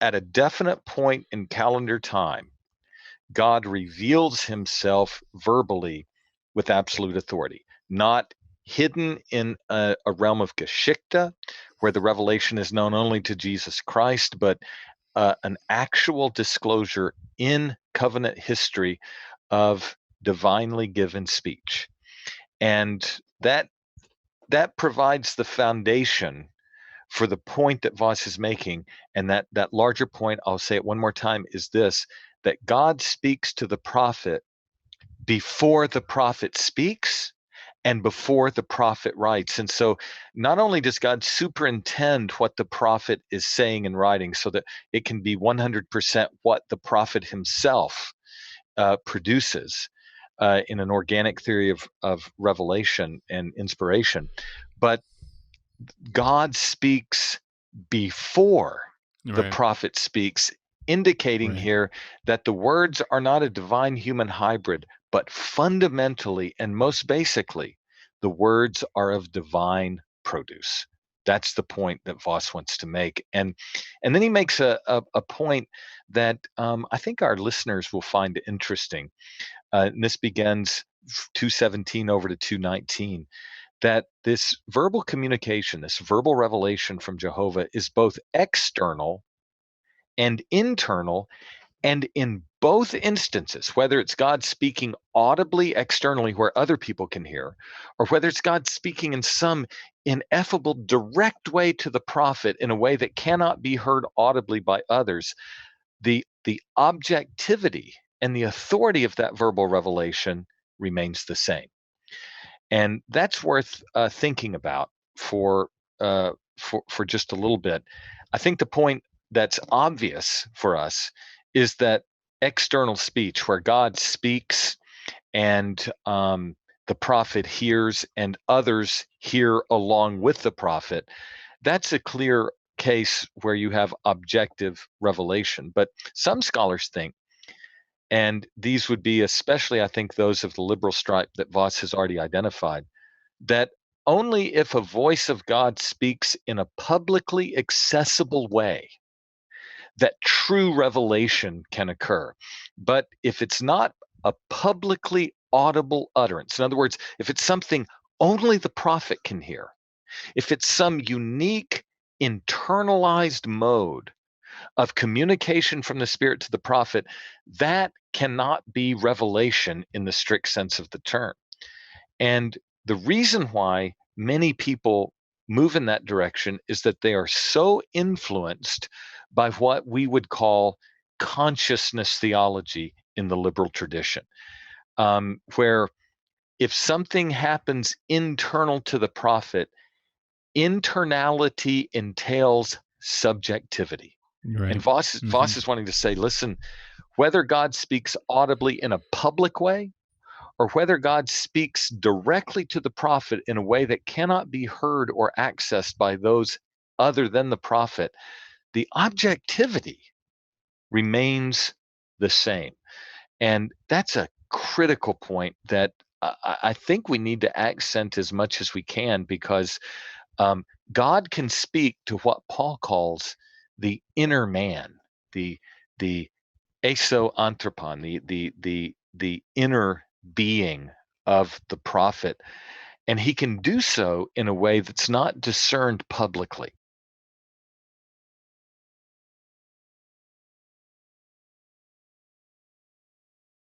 at a definite point in calendar time, God reveals himself verbally with absolute authority, not hidden in a realm of Geschichte, where the revelation is known only to Jesus Christ, but an actual disclosure in covenant history of divinely given speech. And that provides the foundation for the point that Voss is making. And that larger point, I'll say it one more time, is this: that God speaks to the prophet before the prophet speaks and before the prophet writes. And so not only does God superintend what the prophet is saying and writing so that it can be 100% what the prophet himself produces in an organic theory of revelation and inspiration, but God speaks before the Right. prophet speaks, indicating Right. here that the words are not a divine human hybrid, but fundamentally and most basically, the words are of divine produce. That's the point that Voss wants to make. And then he makes a point that I think our listeners will find interesting. And this begins 217 over to 219, that this verbal communication, this verbal revelation from Jehovah is both external and internal. And in both instances, whether it's God speaking audibly externally where other people can hear, or whether it's God speaking in some ineffable direct way to the prophet in a way that cannot be heard audibly by others, the objectivity and the authority of that verbal revelation remains the same. And that's worth thinking about for for just a little bit. I think the point that's obvious for us is that external speech, where God speaks and the prophet hears and others hear along with the prophet, that's a clear case where you have objective revelation. But some scholars think, and these would be especially, I think, those of the liberal stripe that Voss has already identified, that only if a voice of God speaks in a publicly accessible way that true revelation can occur. But if it's not a publicly audible utterance, in other words, if it's something only the prophet can hear, if it's some unique internalized mode of communication from the Spirit to the prophet, that cannot be revelation in the strict sense of the term. And the reason why many people move in that direction is that they are so influenced by what we would call consciousness theology in the liberal tradition, where if something happens internal to the prophet, internality entails subjectivity. And Right. Voss Hmm. is wanting to say, listen, whether God speaks audibly in a public way or whether God speaks directly to the prophet in a way that cannot be heard or accessed by those other than the prophet, the objectivity remains the same. And that's a critical point that I think we need to accent as much as we can, because um, God can speak to what Paul calls the inner man, the the esoanthropon, the inner being of the prophet, and he can do so in a way that's not discerned publicly.